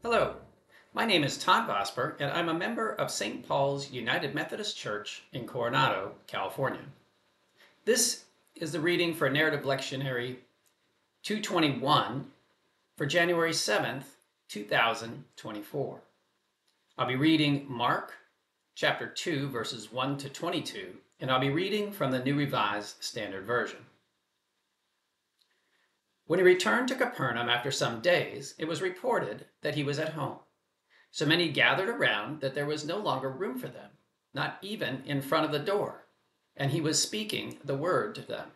Hello, my name is Todd Vosper, and I'm a member of St. Paul's United Methodist Church in Coronado, California. This is the reading for Narrative Lectionary 221 for January 7th, 2024. I'll be reading Mark chapter 2, verses 1 to 22, and I'll be reading from the New Revised Standard Version. When he returned to Capernaum after some days, it was reported that he was at home. So many gathered around that there was no longer room for them, not even in front of the door, and he was speaking the word to them.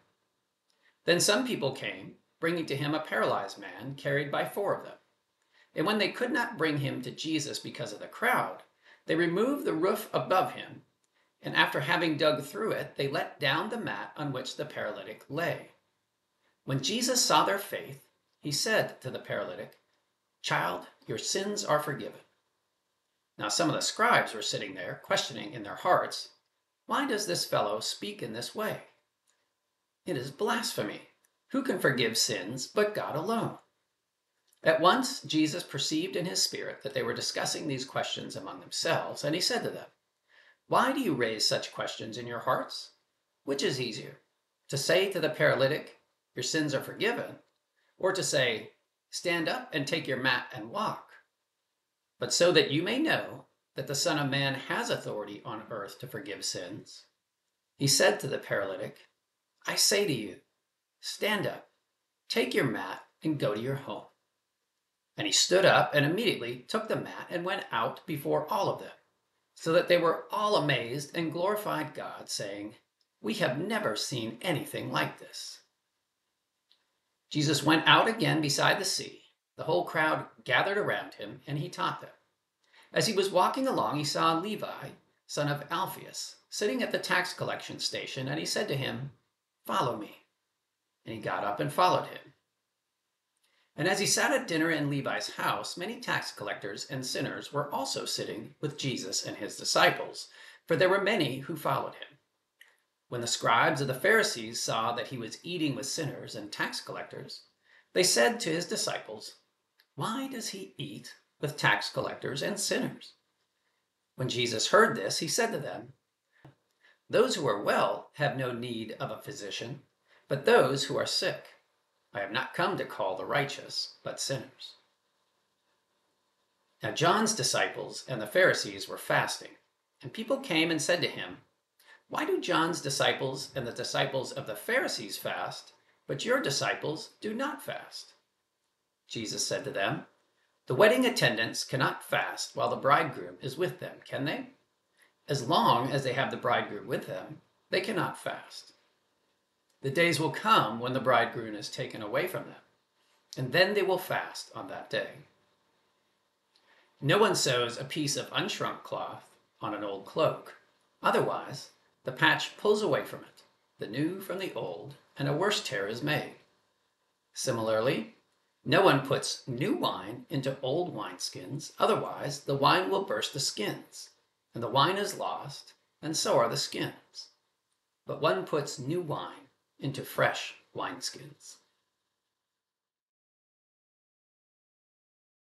Then some people came, bringing to him a paralyzed man carried by four of them. And when they could not bring him to Jesus because of the crowd, they removed the roof above him, and after having dug through it, they let down the mat on which the paralytic lay. When Jesus saw their faith, he said to the paralytic, "Child, your sins are forgiven." Now some of the scribes were sitting there, questioning in their hearts, "Why does this fellow speak in this way? It is blasphemy. Who can forgive sins but God alone?" At once Jesus perceived in his spirit that they were discussing these questions among themselves, and he said to them, "Why do you raise such questions in your hearts? Which is easier, to say to the paralytic, 'Your sins are forgiven,' or to say, 'Stand up and take your mat and walk'? But so that you may know that the Son of Man has authority on earth to forgive sins," he said to the paralytic, "I say to you, stand up, take your mat, and go to your home." And he stood up and immediately took the mat and went out before all of them, so that they were all amazed and glorified God, saying, "We have never seen anything like this." Jesus went out again beside the sea. The whole crowd gathered around him, and he taught them. As he was walking along, he saw Levi, son of Alphaeus, sitting at the tax collection station, and he said to him, "Follow me." And he got up and followed him. And as he sat at dinner in Levi's house, many tax collectors and sinners were also sitting with Jesus and his disciples, for there were many who followed him. When the scribes of the Pharisees saw that he was eating with sinners and tax collectors, they said to his disciples, "Why does he eat with tax collectors and sinners?" When Jesus heard this, he said to them, "Those who are well have no need of a physician, but those who are sick. I have not come to call the righteous, but sinners." Now John's disciples and the Pharisees were fasting, and people came and said to him, "Why do John's disciples and the disciples of the Pharisees fast, but your disciples do not fast?" Jesus said to them, "The wedding attendants cannot fast while the bridegroom is with them, can they? As long as they have the bridegroom with them, they cannot fast. The days will come when the bridegroom is taken away from them, and then they will fast on that day. No one sews a piece of unshrunk cloth on an old cloak. Otherwise, the patch pulls away from it, the new from the old, and a worse tear is made. Similarly, no one puts new wine into old wineskins, otherwise the wine will burst the skins, and the wine is lost, and so are the skins. But one puts new wine into fresh wineskins."